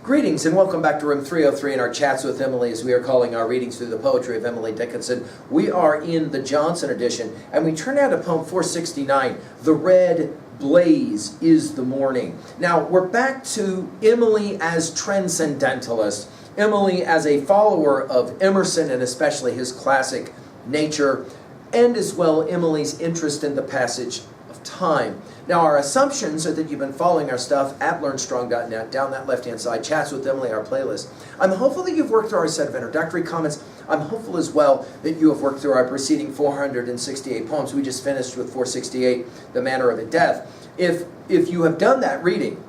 Greetings and welcome back to room 303 in our chats with Emily, as we are calling our readings through the poetry of Emily Dickinson. We are in the Johnson edition, and we turn out to poem 469, The Red Blaze is the Morning. Now, we're back to Emily as transcendentalist, Emily as a follower of Emerson and especially his classic nature, and as well Emily's interest in the passage of time. Now, our assumptions are that you've been following our stuff at learnstrong.net, down that left-hand side, Chats with Emily, our playlist. I'm hopeful that you've worked through our set of introductory comments. I'm hopeful as well that you have worked through our preceding 468 poems. We just finished with 468, The Manner of a Death. If you have done that reading,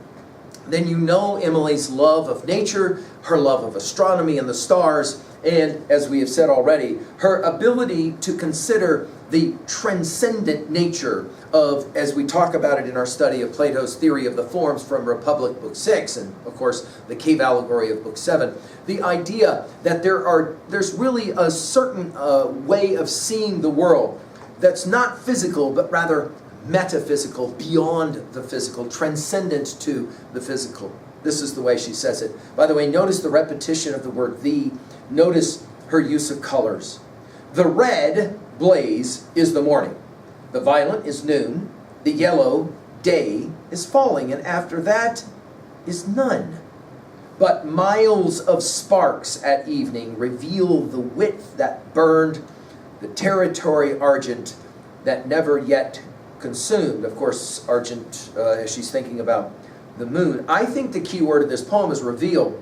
then you know Emily's love of nature, her love of astronomy and the stars, and, as we have said already, her ability to consider the transcendent nature of, as we talk about it in our study of Plato's theory of the forms from Republic Book 6, and of course the cave allegory of Book 7, the idea that there's really a certain way of seeing the world that's not physical, but rather metaphysical, beyond the physical, transcendent to the physical. This is the way she says it. By the way, notice the repetition of the word the. Notice her use of colors. The red blaze is the morning. The violet is noon. The yellow day is falling. And after that is none. But miles of sparks at evening reveal the width that burned, the territory argent that never yet consumed. Of course, argent, as she's thinking about the moon. I think the key word of this poem is reveal.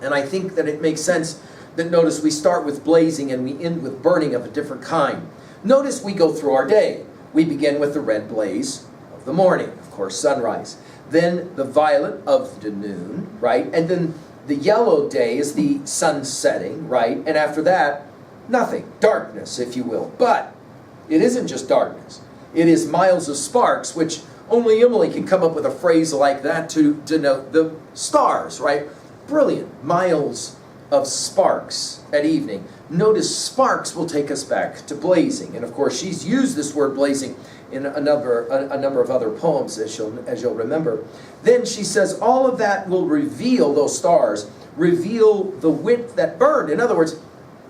And I think that it makes sense that, notice, we start with blazing and we end with burning of a different kind. Notice we go through our day. We begin with the red blaze of the morning, of course, sunrise. Then the violet of the noon, right? And then the yellow day is the sun setting, right? And after that, nothing. Darkness, if you will. But it isn't just darkness. It is miles of sparks, which only Emily can come up with a phrase like that to denote the stars, right? Brilliant. Miles of sparks at evening. Notice sparks will take us back to blazing. And of course, she's used this word blazing in a number of other poems, as you'll remember. Then she says, all of that will reveal, those stars, reveal the width that burned. In other words,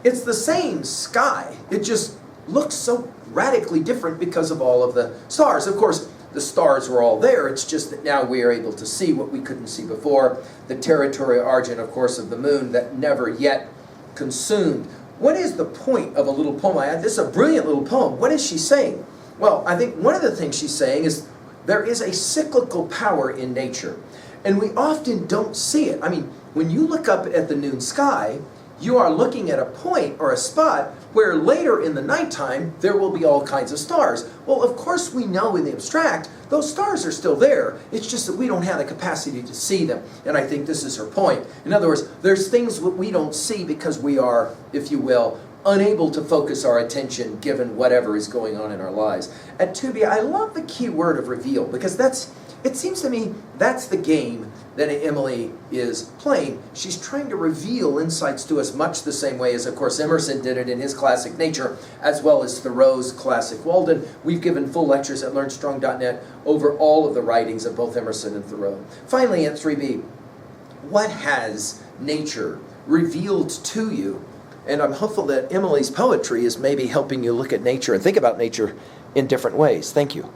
it's the same sky. It just looks so radically different because of all of the stars. Of course, the stars were all there. It's just that now we are able to see what we couldn't see before. The territory argent, of course, of the moon that never yet consumed. What is the point of a little poem? This is a brilliant little poem. What is she saying? Well, I think one of the things she's saying is there is a cyclical power in nature. And we often don't see it. I mean, when you look up at the noon sky, you are looking at a point or a spot where later in the nighttime there will be all kinds of stars. Well, of course we know in the abstract those stars are still there. It's just that we don't have the capacity to see them. And I think this is her point. In other words, there's things that we don't see because we are, if you will, unable to focus our attention given whatever is going on in our lives. At 2B, I love the key word of reveal, because it seems to me that's the game that Emily is playing. She's trying to reveal insights to us much the same way as, of course, Emerson did it in his classic Nature, as well as Thoreau's classic Walden. We've given full lectures at learnstrong.net over all of the writings of both Emerson and Thoreau. Finally, at 3B, what has nature revealed to you? And I'm hopeful that Emily's poetry is maybe helping you look at nature and think about nature in different ways. Thank you.